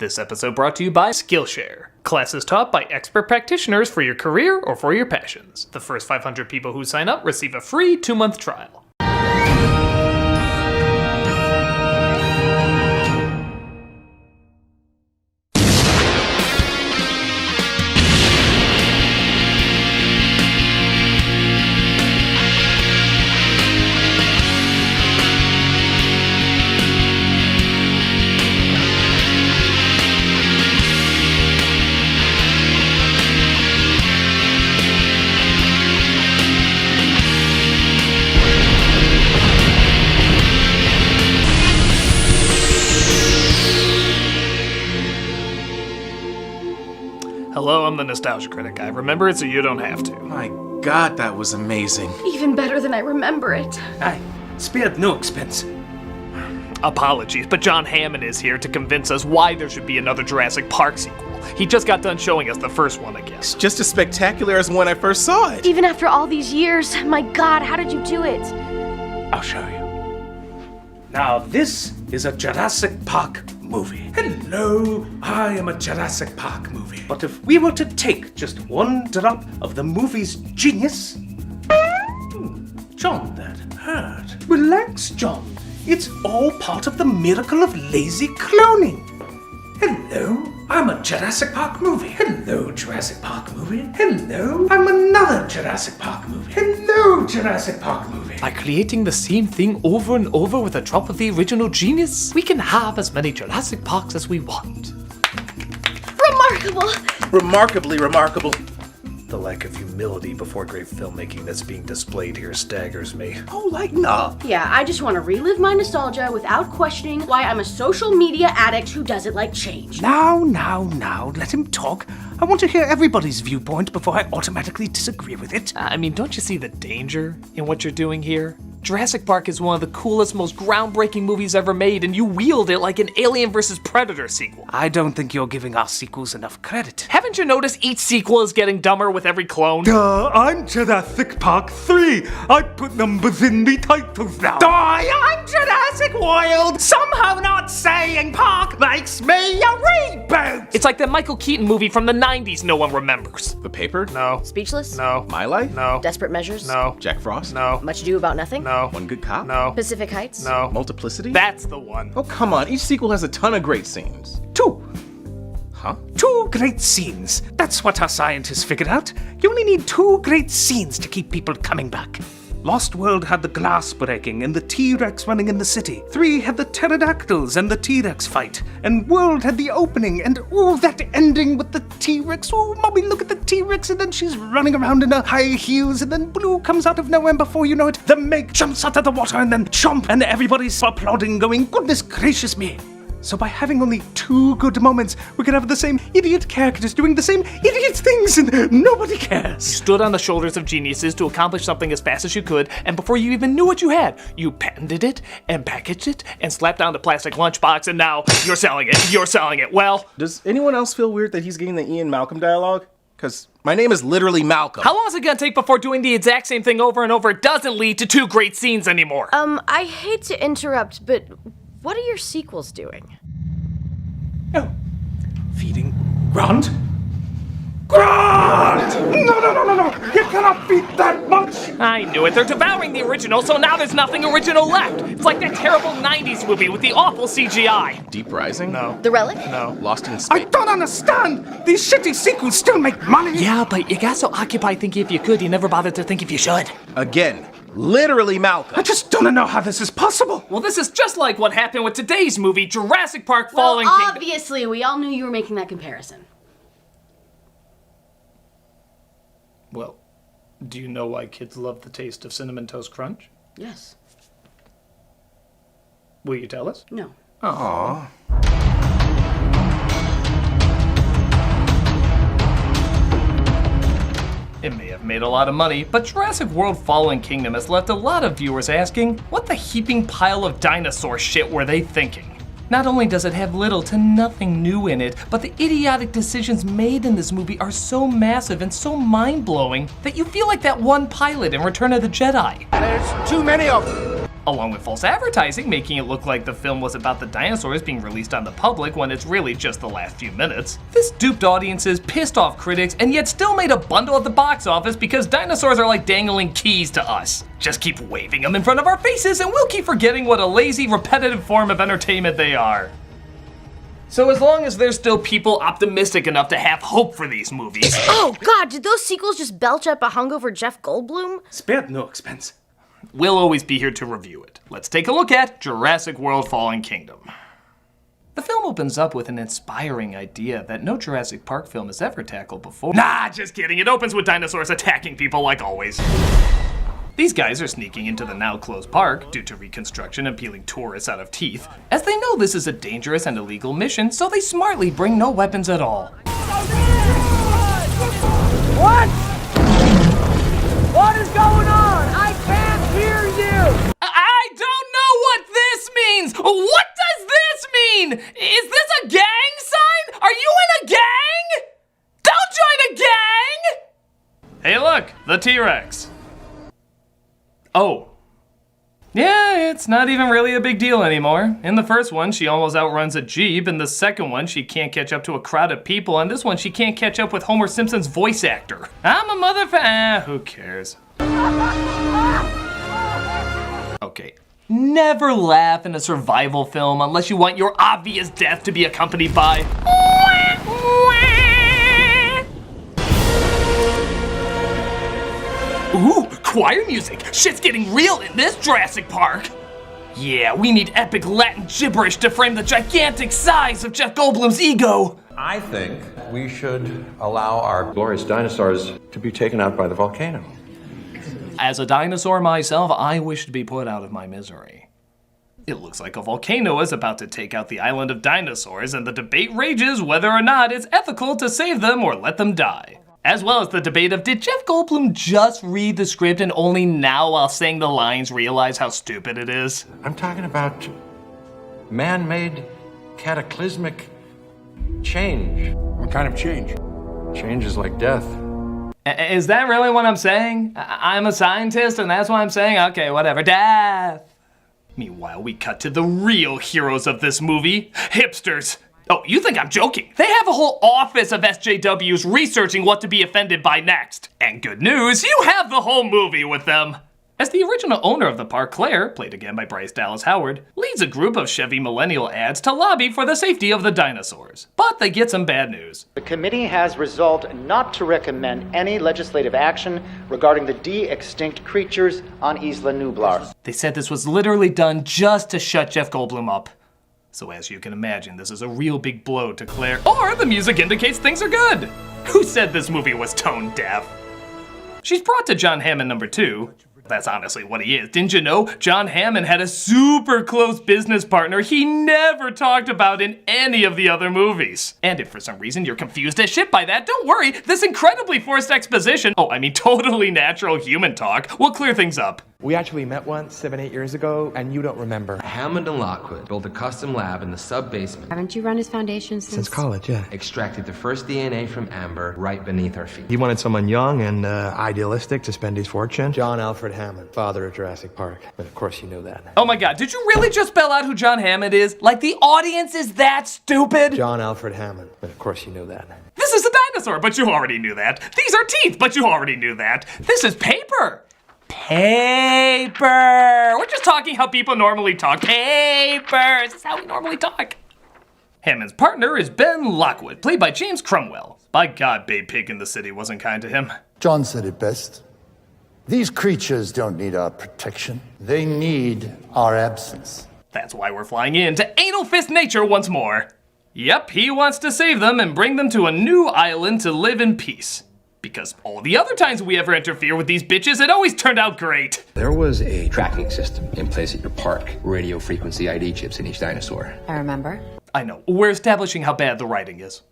This episode brought to you by Skillshare. Classes taught by expert practitioners for your career or for your passions. The first 500 people who sign up receive a free 2-month trial. Hello, I'm the Nostalgia Critic. I remember it so you don't have to. My God, that was amazing. Even better than I remember it. I spared no expense. Apologies, but John Hammond is here to convince us why there should be another Jurassic Park sequel. He just got done showing us the first one again. It's just as spectacular as when I first saw it. Even after all these years, my God, how did you do it? I'll show you. Now, this is a Jurassic Park movie. Hello, I am a Jurassic Park movie. But if we were to take just one drop of the movie's genius... John, that hurt. Relax, John. It's all part of the miracle of lazy cloning. Hello, I'm a Jurassic Park movie. Hello, Jurassic Park movie. Hello, I'm another Jurassic Park movie. Hello, Jurassic Park movie. By creating the same thing over and over with a drop of the original genius, we can have as many Jurassic Parks as we want. Remarkable! Remarkably remarkable. The lack of humility before great filmmaking that's being displayed here staggers me. Oh, lighten up. Yeah, I just want to relive my nostalgia without questioning why I'm a social media addict who doesn't like change. Now, let him talk. I want to hear everybody's viewpoint before I automatically disagree with it. I mean, don't you see the danger in what you're doing here? Jurassic Park is one of the coolest, most groundbreaking movies ever made, and you wield it like an Alien vs. Predator sequel. I don't think you're giving our sequels enough credit. Haven't you noticed each sequel is getting dumber with every clone? I'm Jurassic Park 3. I put numbers in the titles now. I'm Jurassic World. Somehow not saying Park makes me a reboot. It's like that Michael Keaton movie from the 90s no one remembers. The Paper? No. Speechless? No. My Life? No. Desperate Measures? No. Jack Frost? No. Much Ado About Nothing? No. One Good Cop? No. Pacific Heights? No. Multiplicity? That's the one. Oh, come on. Each sequel has a ton of great scenes. 2. Huh? 2 great scenes. That's what our scientists figured out. You only need 2 great scenes to keep people coming back. Lost World had the glass breaking and the T-Rex running in the city. 3 had the pterodactyls and the T-Rex fight. And World had the opening and that ending with the T-Rex. Oh, mommy, look at the T-Rex, and then she's running around in her high heels, and then Blue comes out of nowhere, and before you know it, the Meg jumps out of the water, and then Chomp, and everybody's applauding, going, goodness gracious me. So by having only 2 good moments, we could have the same idiot characters doing the same idiot things, and nobody cares. You stood on the shoulders of geniuses to accomplish something as fast as you could, and before you even knew what you had, you patented it, and packaged it, and slapped down the plastic lunchbox, and now you're selling it. You're selling it. Well, Does anyone else feel weird that he's getting the Ian Malcolm dialogue? Because my name is literally Malcolm. how long is it gonna take before doing the exact same thing over and over doesn't lead to 2 great scenes anymore? I hate to interrupt, but what are your sequels doing? Oh, feeding Grant? Grant! No! You cannot feed that much! I knew it. They're devouring the original, so now there's nothing original left. It's like that terrible 90s movie with the awful CGI. Deep Rising? No. The Relic? No. Lost in I Space? don't understand! These shitty sequels still make money! Yeah, but you got so occupied thinking if you could, you never bothered to think if you should. Again, literally Malcolm. I just don't know how this is possible! Well, this is just like what happened with today's movie, Jurassic Park Well, Fallen Kingdom. obviously, we all knew you were making that comparison. Well, do you know why kids love the taste of Cinnamon Toast Crunch? Yes. Will you tell us? No. Aww. It may have made a lot of money, but Jurassic World Fallen Kingdom has left a lot of viewers asking, what the heaping pile of dinosaur shit were they thinking? Not only does it have little to nothing new in it, but the idiotic decisions made in this movie are so massive and so mind-blowing that you feel like that one pilot in Return of the Jedi. There's too many of them. along with false advertising making it look like the film was about the dinosaurs being released on the public when it's really just the last few minutes. This duped audiences, pissed off critics, and yet still made a bundle at the box office because dinosaurs are like dangling keys to us. Just keep waving them in front of our faces and we'll keep forgetting what a lazy, repetitive form of entertainment they are. So as long as there's still people optimistic enough to have hope for these movies. Oh god, did those sequels just belch up a hungover Jeff Goldblum? Spared no expense. We'll always be here to review it. Let's take a look at Jurassic World Fallen Kingdom. The film opens up with an inspiring idea that no Jurassic Park film has ever tackled before. Nah, just kidding. It opens with dinosaurs attacking people like always. These guys are sneaking into the now closed park due to reconstruction and peeling tourists out of teeth, as they know this is a dangerous and illegal mission, so they smartly bring no weapons at all. What? What is going on? I can't hear you! I don't know what this means! What does this mean? Is this a gang sign? Are you in a gang? Don't join a gang! Hey look, the T-Rex. Oh. Yeah, it's not even really a big deal anymore. In the first one, she almost outruns a Jeep. In the second one, she can't catch up to a crowd of people. And this one, she can't catch up with Homer Simpson's voice actor. I'm a who cares? Okay, never laugh in a survival film unless you want your obvious death to be accompanied by ooh, choir music! Shit's getting real in this Jurassic Park! Yeah, we need epic Latin gibberish to frame the gigantic size of Jeff Goldblum's ego! I think we should allow our glorious dinosaurs to be taken out by the volcano. As a dinosaur myself, I wish to be put out of my misery. It looks like a volcano is about to take out the island of dinosaurs, and the debate rages whether or not it's ethical to save them or let them die. As well as the debate of, did Jeff Goldblum just read the script and only now while saying the lines realize how stupid it is? I'm talking about man-made cataclysmic change. What kind of change? Change is like death. Is that really what I'm saying? I'm a scientist and that's what I'm saying? Okay, whatever. Death! Meanwhile, we cut to the real heroes of this movie, hipsters. Oh, you think I'm joking? They have a whole office of SJWs researching what to be offended by next. And good news, you have the whole movie with them. As the original owner of the park, Claire, played again by Bryce Dallas Howard, leads a group of Chevy Millennial ads to lobby for the safety of the dinosaurs. But they get some bad news. The committee has resolved not to recommend any legislative action regarding the de-extinct creatures on Isla Nublar. They said this was literally done just to shut Jeff Goldblum up. So as you can imagine, this is a real big blow to Claire. Or the music indicates things are good. Who said this movie was tone deaf? She's brought to John Hammond #2. That's honestly what he is. Didn't you know? John Hammond had a super close business partner he never talked about in any of the other movies. And if for some reason you're confused as shit by that, don't worry. This incredibly forced exposition, totally natural human talk, will clear things up. We actually met once 7-8 years ago, and you don't remember. Hammond and Lockwood built a custom lab in the sub-basement. Haven't you run his foundation Since college, yeah. Extracted the first DNA from amber right beneath our feet. He wanted someone young and idealistic to spend his fortune. John Alfred Hammond, father of Jurassic Park. And of course you know that. Oh my god, did you really just spell out who John Hammond is? Like the audience is that stupid? John Alfred Hammond. And of course you know that. This is a dinosaur, but you already knew that. These are teeth, but you already knew that. This is paper. Paper! We're just talking how people normally talk. Paper! This is how we normally talk. Hammond's partner is Ben Lockwood, played by James Cromwell. By God, Babe Pig in the City wasn't kind to him. John said it best. These creatures don't need our protection. They need our absence. That's why we're flying into Anal Fist Nature once more. Yep, he wants to save them and bring them to a new island to live in peace. Because all the other times we ever interfere with these bitches, it always turned out great. There was a tracking system in place at your park. Radio frequency ID chips in each dinosaur. I remember. I know. We're establishing how bad the writing is.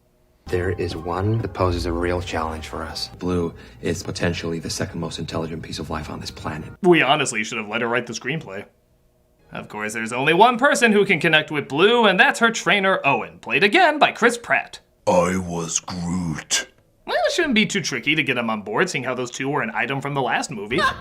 There is one that poses a real challenge for us. Blue is potentially the second most intelligent piece of life on this planet. We honestly should have let her write the screenplay. Of course, there's only one person who can connect with Blue, and that's her trainer, Owen, played again by Chris Pratt. I was Groot. Well, it shouldn't be too tricky to get him on board, seeing how those two were an item from the last movie. I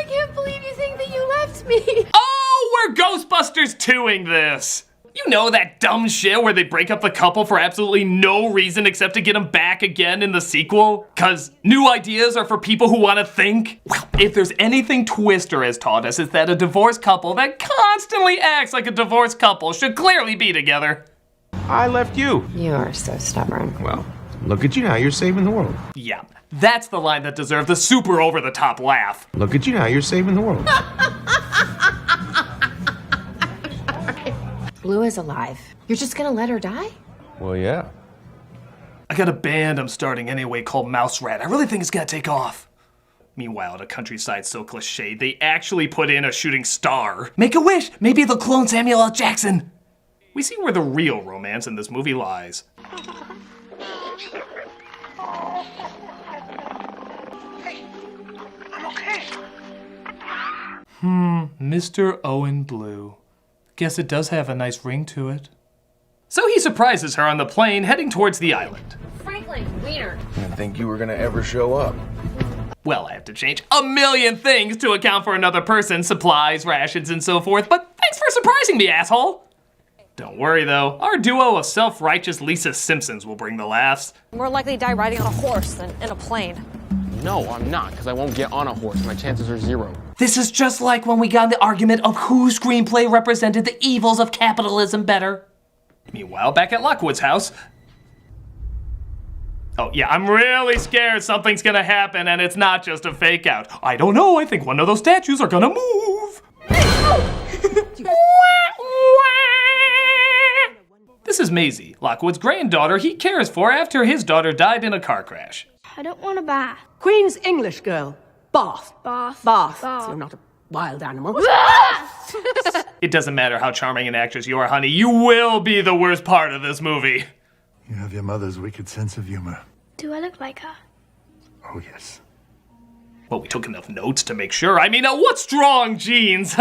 can't believe you think that you miss me. Oh, we're Ghostbusters 2ing this. You know that dumb shit where they break up the couple for absolutely no reason except to get them back again in the sequel? Cause new ideas are for people who want to think? Well, if there's anything Twister has taught us, it's that a divorced couple that constantly acts like a divorced couple should clearly be together. I left you. You are so stubborn. Well, look at you now, you're saving the world. Yeah, that's the line that deserves the super over-the-top laugh. Look at you now, you're saving the world. Blue is alive. You're just gonna let her die? Well, yeah. I got a band I'm starting anyway called Mouse Rat. I really think it's gonna take off. Meanwhile, at a countryside so cliche, they actually put in a shooting star. Make a wish! Maybe they'll clone Samuel L. Jackson! We see where the real romance in this movie lies. Hey, I'm okay. Mr. Owen Blue. Guess it does have a nice ring to it. So he surprises her on the plane heading towards the island. Franklin, Wiener. I didn't think you were gonna ever show up. Well, I have to change a million things to account for another person, supplies, rations, and so forth, but thanks for surprising me, asshole! Don't worry though, our duo of self-righteous Lisa Simpsons will bring the laughs. More likely to die riding on a horse than in a plane. No, I'm not, because I won't get on a horse. My chances are 0. This is just like when we got in the argument of whose screenplay represented the evils of capitalism better. Meanwhile, back at Lockwood's house. Oh yeah, I'm really scared something's gonna happen and it's not just a fake out. I don't know, I think one of those statues are gonna move. This is Maisie, Lockwood's granddaughter he cares for after his daughter died in a car crash. I don't want a bath. Queen's English girl. Bath. Bath. Bath. Bath. So you're not a wild animal. It doesn't matter how charming an actress you are, honey, you will be the worst part of this movie. You have your mother's wicked sense of humor. Do I look like her? Oh, yes. Well, we took enough notes to make sure. I mean, what strong genes?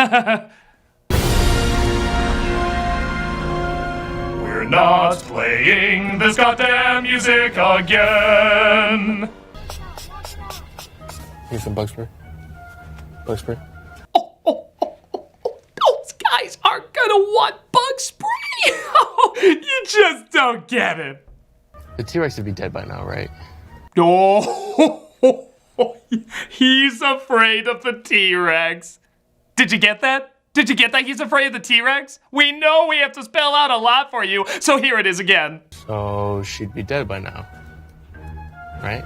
We're not playing this goddamn music again. Here's some bug spray. Bug spray. Those guys aren't gonna want bug spray. You just don't get it. The T-Rex would be dead by now, right? Oh, he's afraid of the T-Rex. Did you get that? Did you get that he's afraid of the T-Rex? We know we have to spell out a lot for you, so here it is again. So she'd be dead by now, right?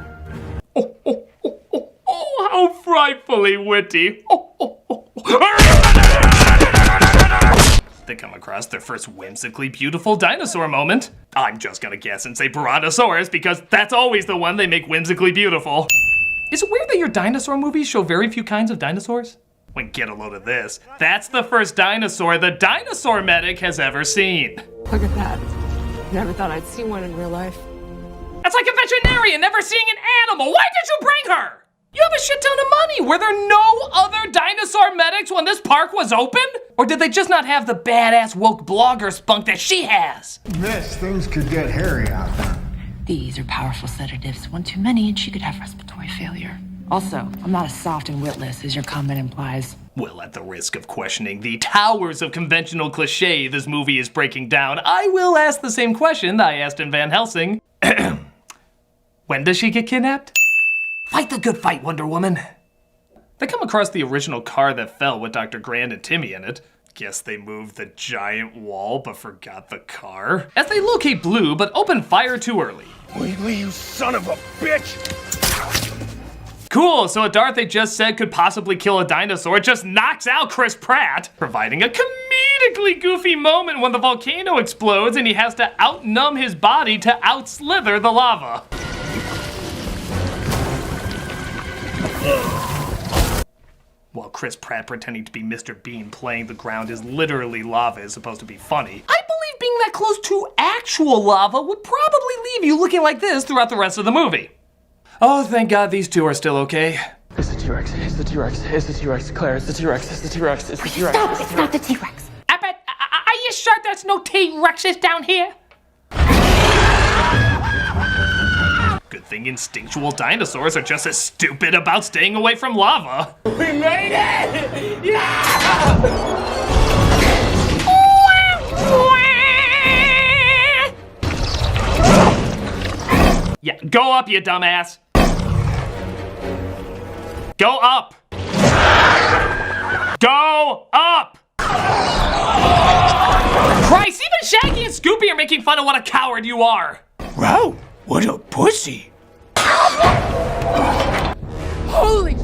Oh, how frightfully witty. They come across their first whimsically beautiful dinosaur moment. I'm just gonna guess and say Brontosaurus because that's always the one they make whimsically beautiful. Is it weird that your dinosaur movies show very few kinds of dinosaurs? Well, get a load of this. That's the first dinosaur the dinosaur medic has ever seen. Look at that. Never thought I'd see one in real life. That's like a veterinarian never seeing an animal. Why did you bring her? You have a shit ton of money. Were there no other dinosaur medics when this park was open? Or did they just not have the badass woke blogger spunk that she has? Miss, things could get hairy out there. These are powerful sedatives. One too many and she could have respiratory failure. Also, I'm not as soft and witless as your comment implies. Well, at the risk of questioning the towers of conventional cliche this movie is breaking down, I will ask the same question I asked in Van Helsing. When does she get kidnapped? Fight the good fight, Wonder Woman. They come across the original car that fell with Dr. Grand and Timmy in it. Guess they moved the giant wall but forgot the car. As they locate Blue but open fire too early. Wheatley, you son of a bitch! Cool, so a dart they just said could possibly kill a dinosaur just knocks out Chris Pratt, providing a comedically goofy moment when the volcano explodes and he has to outnumb his body to outslither the lava. While Chris Pratt pretending to be Mr. Bean playing the ground is literally lava is supposed to be funny, I believe being that close to actual lava would probably leave you looking like this throughout the rest of the movie. Oh, thank God these two are still okay. It's the T-Rex. It's the T-Rex. It's the T-Rex. Claire, it's the T-Rex. It's the T-Rex. It's the T-Rex. Stop! It's not the T-Rex. Are you sure there's no T-Rexes down here? Good Good thing instinctual dinosaurs are just as stupid about staying away from lava. We made it! Yeah! Yeah, go up, you dumbass. Go up. Go up! Christ, even Shaggy and Scoopy are making fun of what a coward you are. Wow, what a pussy! Holy...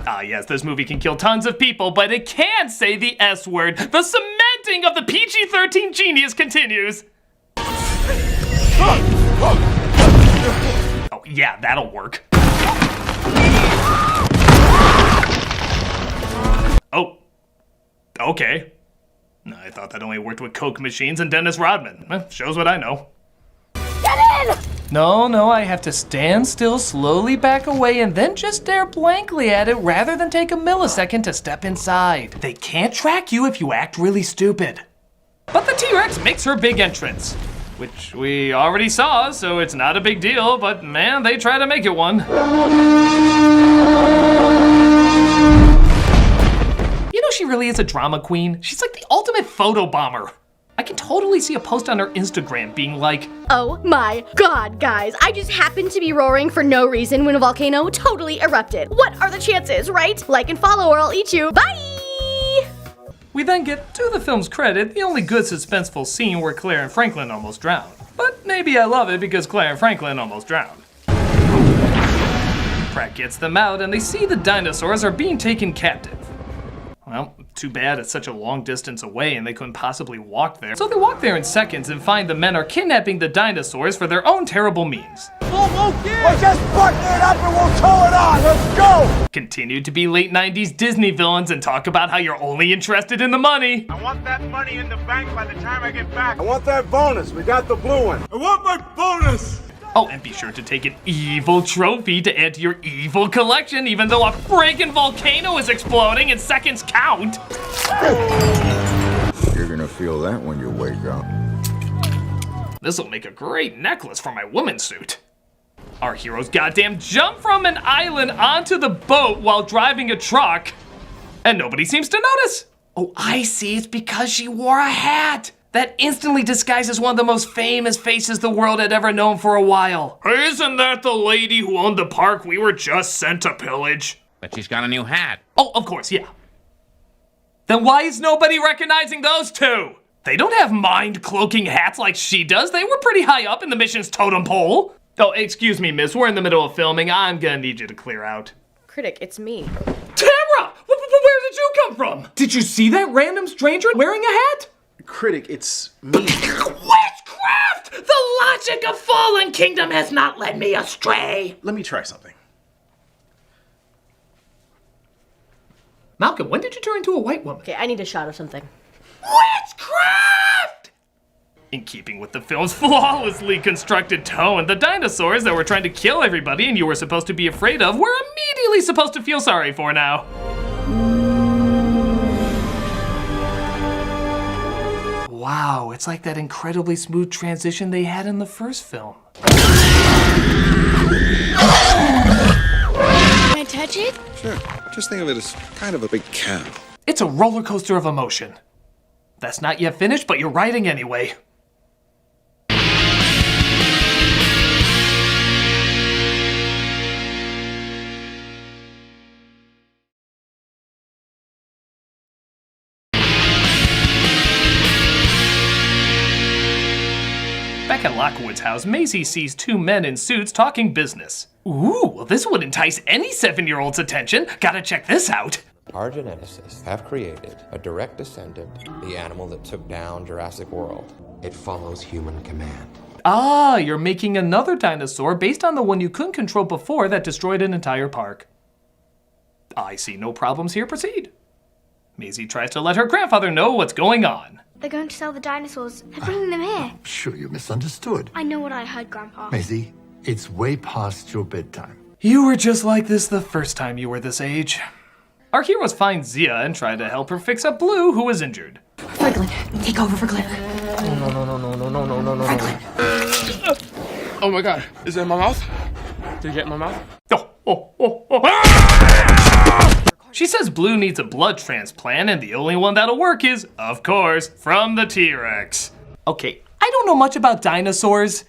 Ah, yes, this movie can kill tons of people, but it can't say the S word. The cementing of the PG-13 genius continues. Oh, yeah, that'll work. Oh. Okay. I thought that only worked with Coke machines and Dennis Rodman. Shows what I know. Get in! No, I have to stand still, slowly back away, and then just stare blankly at it rather than take a millisecond to step inside. They can't track you if you act really stupid. But the T-Rex makes her big entrance, which we already saw, so it's not a big deal, but man, they try to make it one. You know she really is a drama queen. She's like the ultimate photo bomber. I can totally see a post on her Instagram being like, Oh my god, guys, I just happened to be roaring for no reason when a volcano totally erupted. What are the chances, right? Like and follow or I'll eat you. Bye! We then get, to the film's credit, the only good suspenseful scene where Claire and Franklin almost drown. But maybe I love it because Claire and Franklin almost drowned. Pratt gets them out and they see the dinosaurs are being taken captive. Well, too bad it's such a long distance away and they couldn't possibly walk there. So they walk there in seconds and find the men are kidnapping the dinosaurs for their own terrible means. We're just button it up and we'll tow it on! Let's go! Continue to be late 90s Disney villains and talk about how you're only interested in the money. I want that money in the bank by the time I get back. I want that bonus. We got the blue one. I want my bonus! Oh, and be sure to take an evil trophy to add to your evil collection, even though a freaking volcano is exploding and seconds count. You're gonna feel that when you wake up. This'll make a great necklace for my woman's suit. Our heroes goddamn jump from an island onto the boat while driving a truck, and nobody seems to notice. Oh, I see, it's because she wore a hat. That instantly disguises one of the most famous faces the world had ever known for a while. Isn't that the lady who owned the park we were just sent to pillage? But she's got a new hat. Oh, of course, yeah. Then why is nobody recognizing those two? They don't have mind-cloaking hats like she does. They were pretty high up in the mission's totem pole. Oh, excuse me, miss. We're in the middle of filming. I'm gonna need you to clear out. Critic, it's me. Tara! Where did you come from? Did you see that random stranger wearing a hat? Critic, it's me. Witchcraft! The logic of Fallen Kingdom has not led me astray. Let me try something. Malcolm, when did you turn into a white woman? Okay, I need a shot of something. Witchcraft! In keeping with the film's flawlessly constructed tone, the dinosaurs that were trying to kill everybody and you were supposed to be afraid of were immediately supposed to feel sorry for now. Wow, it's like that incredibly smooth transition they had in the first film. Can I touch it? Sure. Just think of it as kind of a big cow. It's a roller coaster of emotion. That's not yet finished, but you're writing anyway. Back at Lockwood's house, Maisie sees two men in suits talking business. Ooh, well this would entice any 7-year-old's attention. Gotta check this out. Our geneticists have created a direct descendant, the animal that took down Jurassic World. It follows human command. Ah, you're making another dinosaur based on the one you couldn't control before that destroyed an entire park. I see no problems here, proceed. Maisie tries to let her grandfather know what's going on. They're going to sell the dinosaurs. They're bringing them here. Sure, you misunderstood. I know what I heard, Grandpa. Maisie, it's way past your bedtime. You were just like this the first time you were this age. Our heroes find Zia and try to help her fix up Blue, who was injured. Franklin, take over for Claire. No. Franklin. Oh my god, is it in my mouth? Did you get in my mouth? She says Blue needs a blood transplant, and the only one that'll work is, of course, from the T-Rex. Okay, I don't know much about dinosaurs,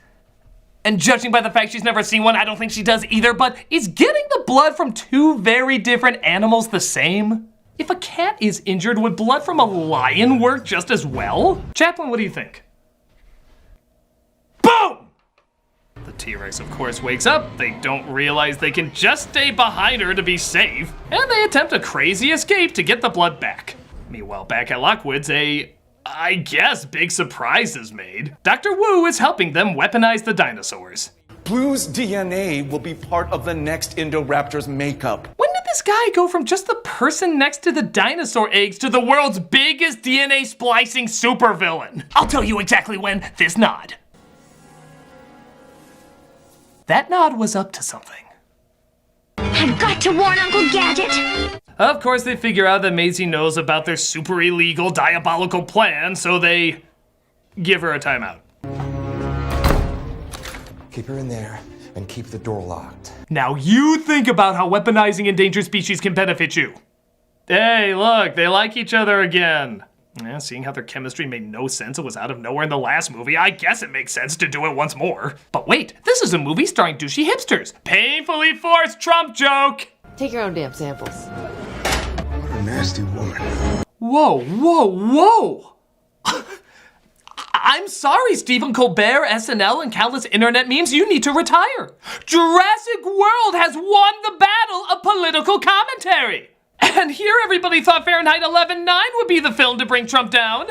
and judging by the fact she's never seen one, I don't think she does either, but is getting the blood from two very different animals the same? If a cat is injured, would blood from a lion work just as well? Chaplain, what do you think? Boom! The T-Rex, of course, wakes up. They don't realize they can just stay behind her to be safe, and they attempt a crazy escape to get the blood back. Meanwhile, back at Lockwood's, I guess, big surprise is made. Dr. Wu is helping them weaponize the dinosaurs. Blue's DNA will be part of the next Indoraptor's makeup. When did this guy go from just the person next to the dinosaur eggs to the world's biggest DNA splicing supervillain? I'll tell you exactly when. This nod. That nod was up to something. I've got to warn Uncle Gadget! Of course, they figure out that Maisie knows about their super illegal, diabolical plan, so they give her a timeout. Keep her in there and keep the door locked. Now you think about how weaponizing endangered species can benefit you. Hey, look, they like each other again. Yeah, seeing how their chemistry made no sense and was out of nowhere in the last movie, I guess it makes sense to do it once more. But wait, this is a movie starring douchey hipsters. Painfully forced Trump joke! Take your own damn samples. What a nasty woman. Whoa, whoa, whoa! I'm sorry, Stephen Colbert, SNL, and countless internet memes, you need to retire. Jurassic World has won the battle of political commentary. And here everybody thought Fahrenheit 11/9 would be the film to bring Trump down.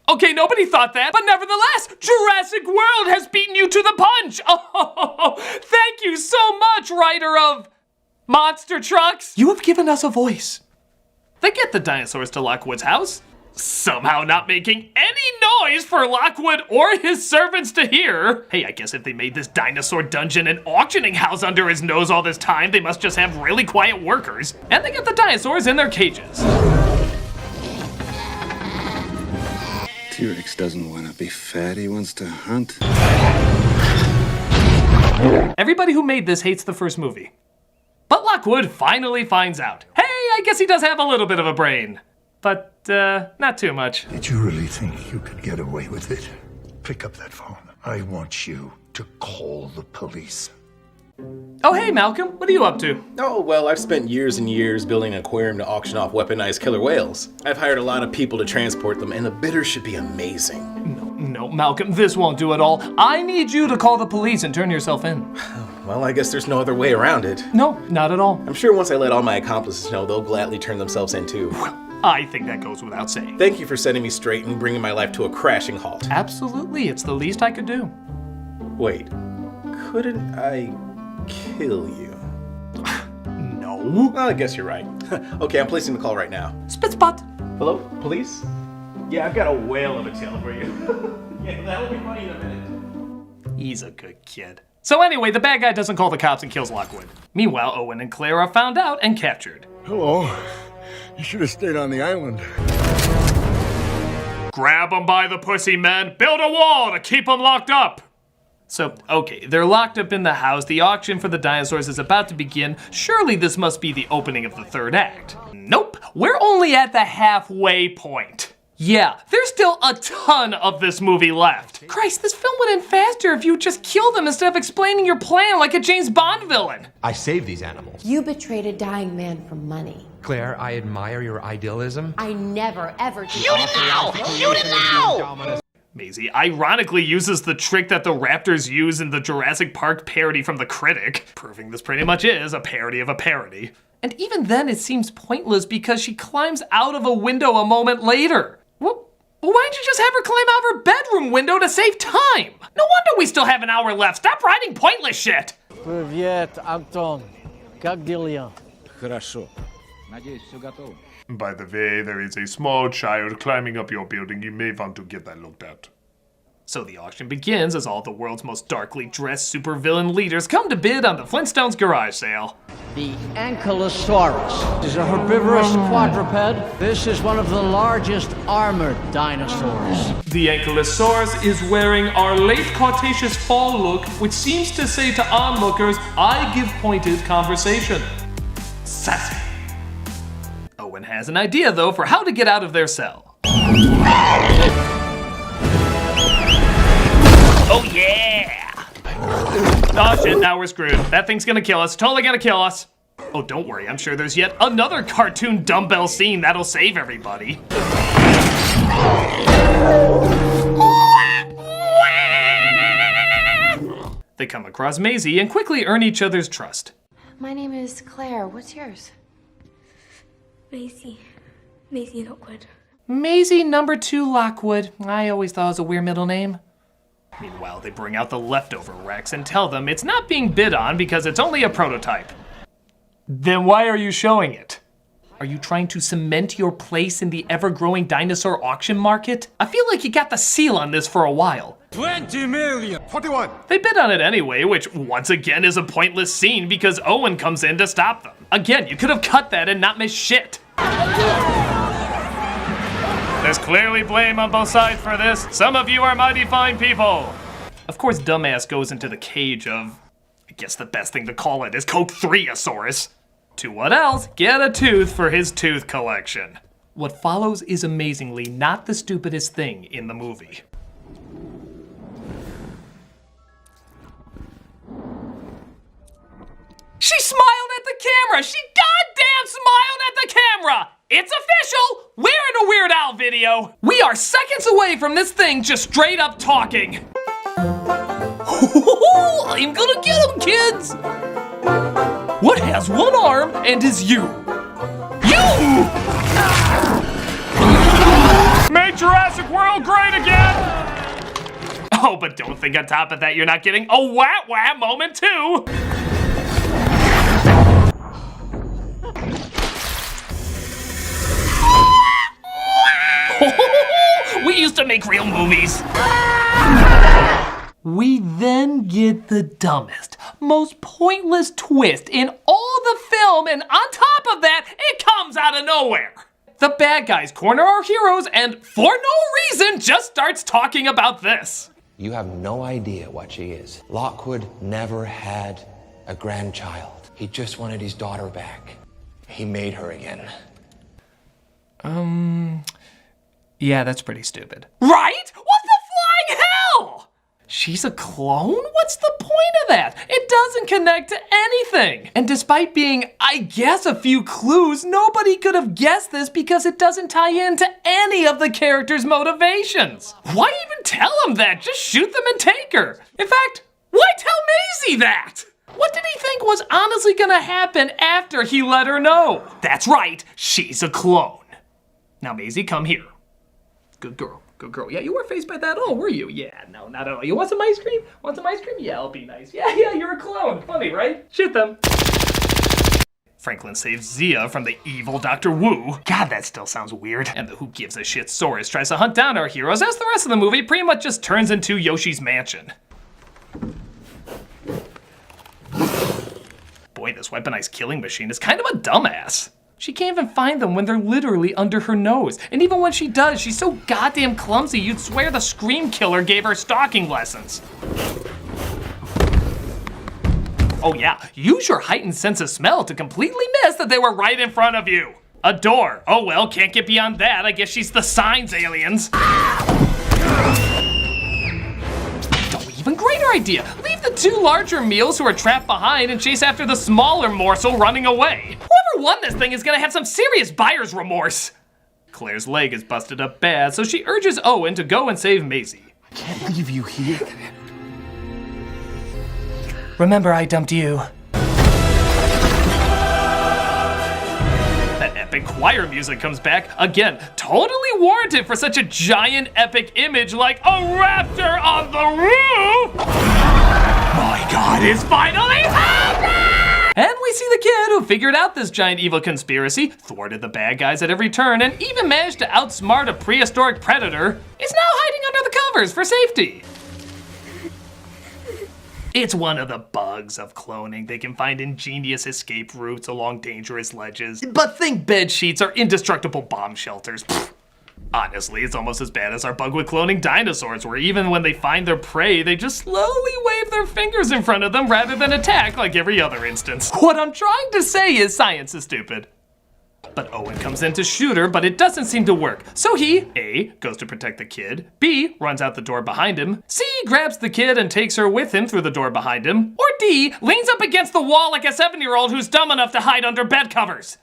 Okay, nobody thought that, but nevertheless, Jurassic World has beaten you to the punch. Oh, thank you so much, writer of monster trucks. You have given us a voice. They get the dinosaurs to Lockwood's house, somehow not making any noise for Lockwood or his servants to hear. Hey, I guess if they made this dinosaur dungeon an auctioning house under his nose all this time, they must just have really quiet workers. And they get the dinosaurs in their cages. T-Rex doesn't want to be fat, he wants to hunt. Everybody who made this hates the first movie. But Lockwood finally finds out. Hey, I guess he does have a little bit of a brain. But, not too much. Did you really think you could get away with it? Pick up that phone. I want you to call the police. Oh, hey, Malcolm, what are you up to? Oh, well, I've spent years and years building an aquarium to auction off weaponized killer whales. I've hired a lot of people to transport them, and the bidders should be amazing. No, Malcolm, this won't do it all. I need you to call the police and turn yourself in. Well, I guess there's no other way around it. No, not at all. I'm sure once I let all my accomplices know, they'll gladly turn themselves in too. I think that goes without saying. Thank you for setting me straight and bringing my life to a crashing halt. Absolutely, it's the least I could do. Wait, couldn't I kill you? No. Well, I guess you're right. Okay, I'm placing the call right now. Spitspot. Hello, police? Yeah, I've got a whale of a tale for you. Yeah, that'll be funny in a minute. He's a good kid. So anyway, the bad guy doesn't call the cops and kills Lockwood. Meanwhile, Owen and Claire are found out and captured. Hello. You should have stayed on the island. Grab them by the pussy, men. Build a wall to keep them locked up. So, okay, they're locked up in the house. The auction for the dinosaurs is about to begin. Surely this must be the opening of the third act. Nope, we're only at the halfway point. Yeah, there's still a ton of this movie left. Christ, this film would end faster if you just killed them instead of explaining your plan like a James Bond villain. I saved these animals. You betrayed a dying man for money. Claire, I admire your idealism. I never, ever... Shoot it now! Shoot it now! Maisie ironically uses the trick that the Raptors use in the Jurassic Park parody from the Critic, proving this pretty much is a parody of a parody. And even then it seems pointless because she climbs out of a window a moment later. Well, why'd you just have her climb out of her bedroom window to save time? No wonder we still have an hour left. Stop writing pointless shit. Привет, Антон. Как дела? Хорошо. Надеюсь, все готово. By the way, there is a small child climbing up your building. You may want to get that looked at. So the auction begins as all the world's most darkly dressed supervillain leaders come to bid on the Flintstones garage sale. The Ankylosaurus is a herbivorous quadruped. This is one of the largest armored dinosaurs. The Ankylosaurus is wearing our late Cretaceous fall look, which seems to say to onlookers, I give pointed conversation. Sassy. Owen has an idea, though, for how to get out of their cell. Oh yeah! Oh shit, now we're screwed. That thing's gonna kill us, totally gonna kill us. Oh, don't worry, I'm sure there's yet another cartoon dumbbell scene that'll save everybody. They come across Maisie and quickly earn each other's trust. My name is Claire. What's yours? Maisie. Maisie Lockwood. Maisie number 2 Lockwood. I always thought it was a weird middle name. Meanwhile, they bring out the leftover Rex and tell them it's not being bid on because it's only a prototype. Then why are you showing it? Are you trying to cement your place in the ever-growing dinosaur auction market? I feel like you got the seal on this for a while. 20 million! 21! They bid on it anyway, which once again is a pointless scene because Owen comes in to stop them. Again, you could have cut that and not miss shit. There's clearly blame on both sides for this. Some of you are mighty fine people. Of course, dumbass goes into the cage of, I guess the best thing to call it is Coke 3-osaurus. To what else? Get a tooth for his tooth collection. What follows is amazingly not the stupidest thing in the movie. She smiled at the camera! She goddamn smiled at the camera! It's official! We're in a Weird Al video! We are seconds away from this thing just straight up talking. I'm gonna get him, kids! What has one arm and is you? You! Make Jurassic World great again! Oh, but don't think on top of that you're not getting a wah-wah moment too! We used to make real movies. We then get the dumbest, most pointless twist in all the film, and on top of that, it comes out of nowhere. The bad guys corner our heroes and, for no reason, just starts talking about this. You have no idea what she is. Lockwood never had a grandchild. He just wanted his daughter back. He made her again. Yeah, that's pretty stupid. Right? What the flying hell? She's a clone? What's the point of that? It doesn't connect to anything. And despite being, I guess, a few clues, nobody could have guessed this because it doesn't tie into any of the characters' motivations. Why even tell him that? Just shoot them and take her. In fact, why tell Maisie that? What did he think was honestly gonna happen after he let her know? That's right, she's a clone. Now Maisie, come here. Good girl, good girl. Yeah, you were faced by that all, were you? Yeah, no, not at all. You want some ice cream? Want some ice cream? Yeah, I'll be nice. Yeah, you're a clone. Funny, right? Shoot them. Franklin saves Zia from the evil Dr. Wu. God, that still sounds weird. And the who gives a shit Saurus tries to hunt down our heroes as the rest of the movie pretty much just turns into Yoshi's Mansion. Boy, this weaponized killing machine is kind of a dumbass. She can't even find them when they're literally under her nose. And even when she does, she's so goddamn clumsy, you'd swear the Scream Killer gave her stalking lessons. Oh yeah, use your heightened sense of smell to completely miss that they were right in front of you. A door. Oh well, can't get beyond that. I guess she's the signs aliens. Even greater idea. Leave the two larger meals who are trapped behind and chase after the smaller morsel running away. Whoever won this thing is gonna have some serious buyer's remorse. Claire's leg is busted up bad, so she urges Owen to go and save Maisie. I can't leave you here. Remember, I dumped you. That epic choir music comes back. Again, totally warranted for such a giant epic image like a raptor on the roof! My God, it's finally happened! And we see the kid who figured out this giant evil conspiracy, thwarted the bad guys at every turn, and even managed to outsmart a prehistoric predator, is now hiding under the covers for safety. It's one of the bugs of cloning. They can find ingenious escape routes along dangerous ledges. But think bed sheets are indestructible bomb shelters. Pfft. Honestly, it's almost as bad as our bug with cloning dinosaurs, where even when they find their prey, they just slowly wave their fingers in front of them rather than attack like every other instance. What I'm trying to say is science is stupid. But Owen comes in to shoot her, but it doesn't seem to work. So he, A, goes to protect the kid, B, runs out the door behind him, C, grabs the kid and takes her with him through the door behind him, or D, leans up against the wall like a 7-year-old who's dumb enough to hide under bed covers.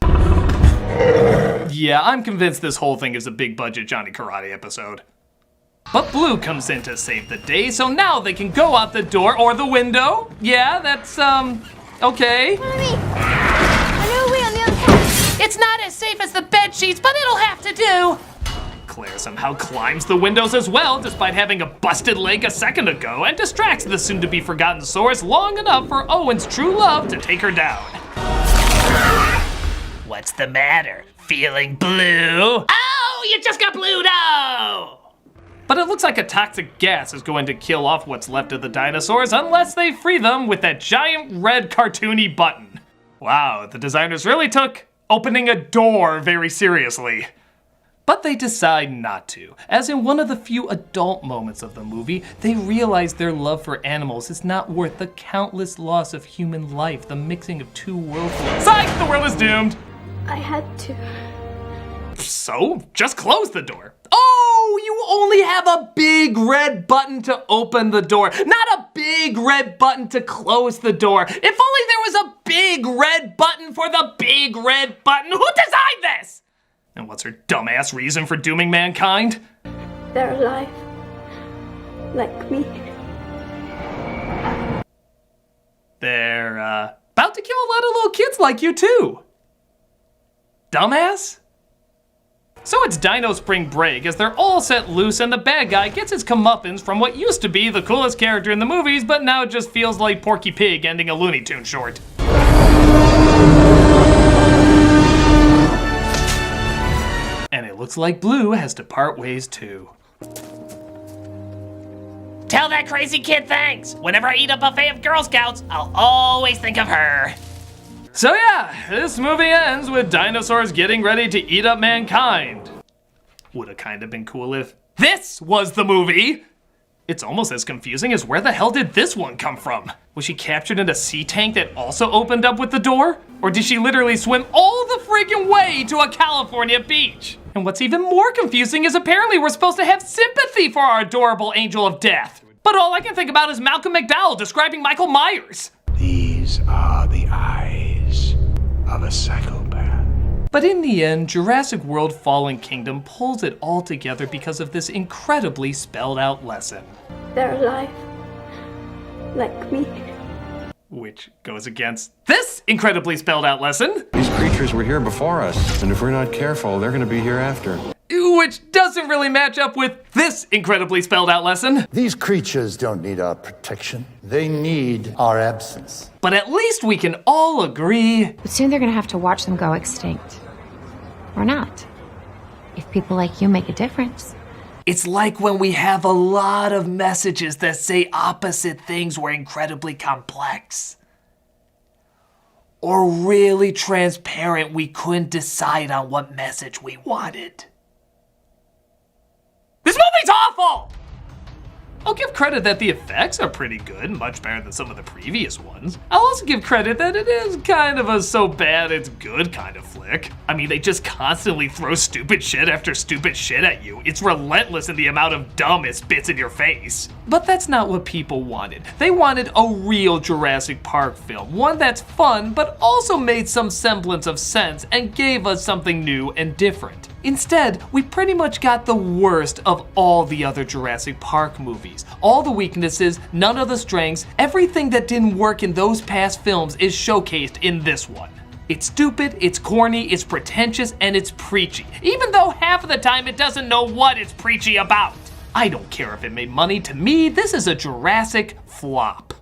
Yeah, I'm convinced this whole thing is a big budget Johnny Karate episode. But Blue comes in to save the day, so now they can go out the door or the window. Yeah, that's, okay. It's not as safe as the bed sheets, but it'll have to do. Claire somehow climbs the windows as well, despite having a busted leg a second ago, and distracts the soon-to-be-forgotten source long enough for Owen's true love to take her down. What's the matter? Feeling blue? Oh, you just got blued out! But it looks like a toxic gas is going to kill off what's left of the dinosaurs unless they free them with that giant red cartoony button. Wow, the designers really took opening a door very seriously. But they decide not to, as in one of the few adult moments of the movie, they realize their love for animals is not worth the countless loss of human life, the mixing of two worlds. Psych! The world is doomed! I had to. So, just close the door. Oh, you only have a big red button to open the door, not a big red button to close the door. If only there was a big red button for the big red button. Who designed this? And what's her dumbass reason for dooming mankind? They're alive. Like me. They're, about to kill a lot of little kids like you too. Dumbass? So it's Dino Spring Break as they're all set loose and the bad guy gets his comeuppance from what used to be the coolest character in the movies, but now just feels like Porky Pig ending a Looney Tunes short. And it looks like Blue has to part ways too. Tell that crazy kid thanks. Whenever I eat a buffet of Girl Scouts, I'll always think of her. So yeah, this movie ends with dinosaurs getting ready to eat up mankind. Would've kinda been cool if this was the movie. It's almost as confusing as where the hell did this one come from? Was she captured in a sea tank that also opened up with the door? Or did she literally swim all the friggin' way to a California beach? And what's even more confusing is apparently we're supposed to have sympathy for our adorable angel of death. But all I can think about is Malcolm McDowell describing Michael Myers. These are the eyes of a psychopath. But in the end, Jurassic World Fallen Kingdom pulls it all together because of this incredibly spelled out lesson. They're alive. Like me. Which goes against this incredibly spelled out lesson. These creatures were here before us, and if we're not careful, they're gonna be here after. Which doesn't really match up with this incredibly spelled out lesson. These creatures don't need our protection. They need our absence. But at least we can all agree. But soon they're gonna have to watch them go extinct. Or not. If people like you make a difference. It's like when we have a lot of messages that say opposite things were incredibly complex. Or really transparent, we couldn't decide on what message we wanted. This movie's awful! I'll give credit that the effects are pretty good, much better than some of the previous ones. I'll also give credit that it is kind of a so bad it's good kind of flick. I mean, they just constantly throw stupid shit after stupid shit at you. It's relentless in the amount of dumb it spits in your face. But that's not what people wanted. They wanted a real Jurassic Park film, one that's fun, but also made some semblance of sense and gave us something new and different. Instead, we pretty much got the worst of all the other Jurassic Park movies. All the weaknesses, none of the strengths, everything that didn't work in those past films is showcased in this one. It's stupid, it's corny, it's pretentious, and it's preachy, even though half of the time it doesn't know what it's preachy about. I don't care if it made money, to me, this is a Jurassic flop.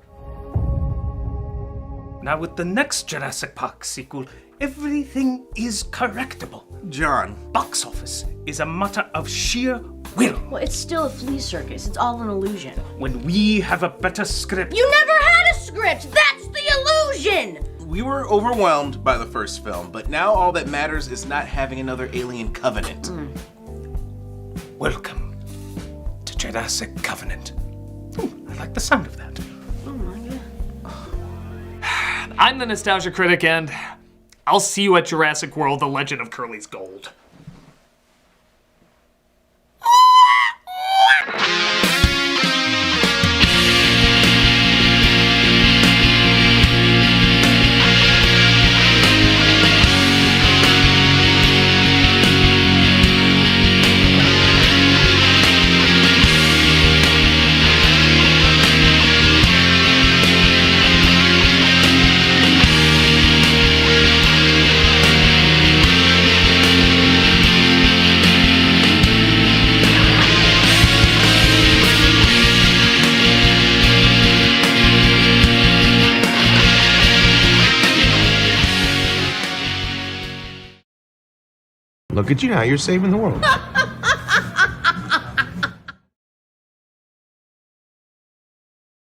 Now with the next Jurassic Park sequel, everything is correctable. John. Box office is a matter of sheer will. Well, it's still a flea circus. It's all an illusion. When we have a better script... You never had a script! That's the illusion! We were overwhelmed by the first film, but now all that matters is not having another alien covenant. Welcome to Jurassic Covenant. I like the sound of that. Oh my God. I'm the Nostalgia Critic, and I'll see you at Jurassic World: The Legend of Curly's Gold. Look at you now, you're saving the world.